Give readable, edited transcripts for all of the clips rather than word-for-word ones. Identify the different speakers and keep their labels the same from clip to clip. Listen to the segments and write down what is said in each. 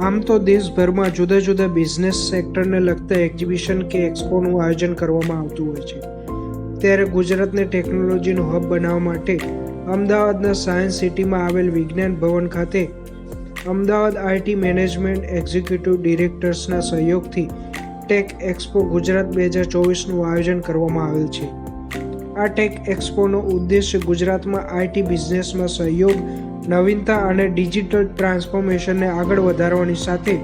Speaker 1: આમ તો દેશભરમાં જુદા જુદા બિઝનેસ સેક્ટરને લગતા એક્ઝિબિશન કે એક્સપોનું આયોજન કરવામાં આવતું હોય છે, ત્યારે ગુજરાતને ટેકનોલોજીનું હબ બનાવવા માટે અમદાવાદના સાયન્સ સિટીમાં આવેલ વિજ્ઞાન ભવન ખાતે અમદાવાદ આઈટી મેનેજમેન્ટ એક્ઝિક્યુટિવ ડિરેક્ટર્સના સહયોગથી ટેક એક્સપો ગુજરાત 2024નું આયોજન કરવામાં આવેલ છે. આ ટેક એક્સપોનો ઉદ્દેશ્ય ગુજરાતમાં આઈટી બિઝનેસમાં સહયોગ, નવીનતા અને ડિજિટલ ટ્રાન્સફોર્મેશનને આગળ વધારવાની સાથે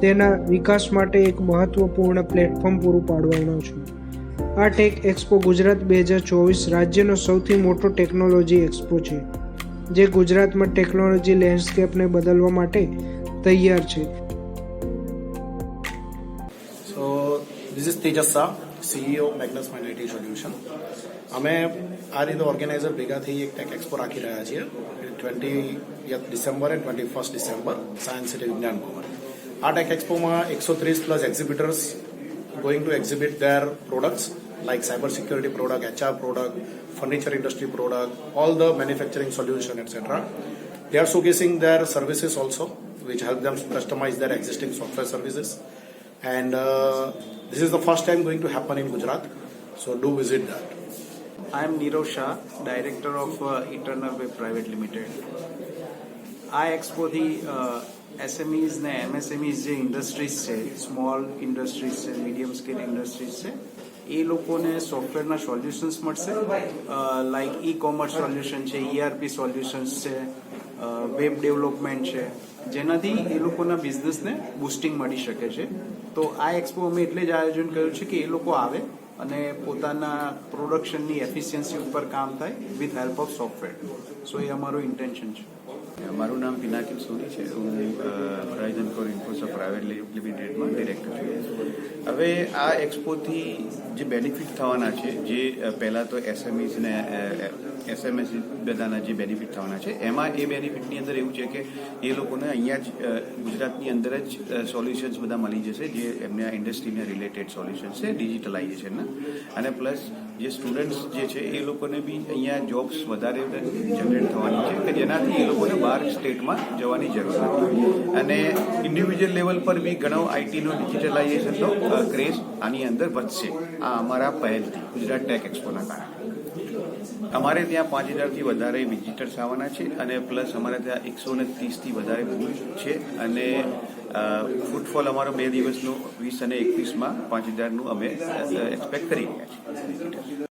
Speaker 1: તેના વિકાસ માટે એક મહત્વપૂર્ણ પ્લેટફોર્મ પૂરું પાડવાનો છે. આ ટેક એક્સપો ગુજરાત 2024 રાજ્યનો સૌથી મોટો ટેકનોલોજી એક્સપો છે, જે ગુજરાતમાં ટેકનોલોજી લેન્ડસ્કેપને બદલવા માટે તૈયાર છે.
Speaker 2: This is Tejas Shah, CEO Magnus Mind IT Solution. અમે આ રીતે ઓર્ગેનાઇઝર ભેગા થઈ એક ટેક એક્સપો રાખી રહ્યા છીએ 20th December and 21st December science city વિજ્ઞાન ભવન. આ ટેક એક્સપોમાં 130 plus exhibitors going to exhibit their products like cyber security product, HR product, furniture industry product, all the manufacturing solution, etc. They are showcasing their services also, which help them customize their existing software services. And this is the first time going to happen in Gujarat, so do visit that.
Speaker 3: I am Nirav Shah, Director of Eternal Web Private Limited. આ એક્સપોથી એસએમઈઝ ને MSMEs જે industries છે, small industries છે, medium scale industries છે, એ લોકોને સોફ્ટવેરના solutions મળશે, like e commerce solution છે, ERP સોલ્યુશન્સ છે, વેબ ડેવલપમેન્ટ છે, જેનાથી એ લોકોના બિઝનેસને બુસ્ટિંગ મળી શકે છે. તો આ એક્સપો અમે એટલે જ આયોજન કર્યું છે કે એ લોકો આવે અને પોતાના પ્રોડક્શનની એફિશિયન્સી ઉપર કામ થાય વિથ હેલ્પ ઓફ સોફ્ટવેર. સો એ અમારું ઇન્ટેન્શન છે.
Speaker 4: મારું નામ પિનાકિલ સોની છે. હું હોરાઇઝન કોર ઇન્ફોસોફ્ટ પ્રાઇવેટ લિમિટેડમાં ડિરેક્ટર છું. હવે આ એક્સપોથી જે બેનિફિટ થવાના છે, જે પહેલાં તો એસએમઈસ ને એસએમએસ બધાના જે બેનિફિટ થવાના છે, એમાં એ બેનિફિટની અંદર એવું છે કે એ લોકોને અહીંયા જ ગુજરાતની અંદર જ સોલ્યુશન્સ બધા મળી જશે, જે એમને ઇન્ડસ્ટ્રીને રિલેટેડ સોલ્યુશન્સ છે ડિજિટલાઇઝેશનના. અને પ્લસ જે સ્ટુડન્ટ્સ જે છે એ લોકોને બી અહીંયા જોબ્સ વધારે જનરેટ થવાની છે, કે જેનાથી એ લોકોને બહાર સ્ટેટમાં જવાની જરૂર નથી. અને ઇન્ડિવિજ્યુઅલ લેવલ પર બી ઘણો આઈટીનો ડિજિટલાઇઝેશનનો ક્રેઝ આની અંદર વધશે. આ અમારા પહેલથી ગુજરાત ટેક એક્સપોના કારણે અમારે ત્યાં 5000થી વધારે વિઝિટર્સ આવવાના છે, અને પ્લસ અમારે ત્યાં 130થી વધારે બૂથ છે. અને ફૂટફોલ અમારો 2 દિવસનું 20 અને 21માં 5000નું અમે એક્સપેક્ટ કરી રહ્યા છીએ.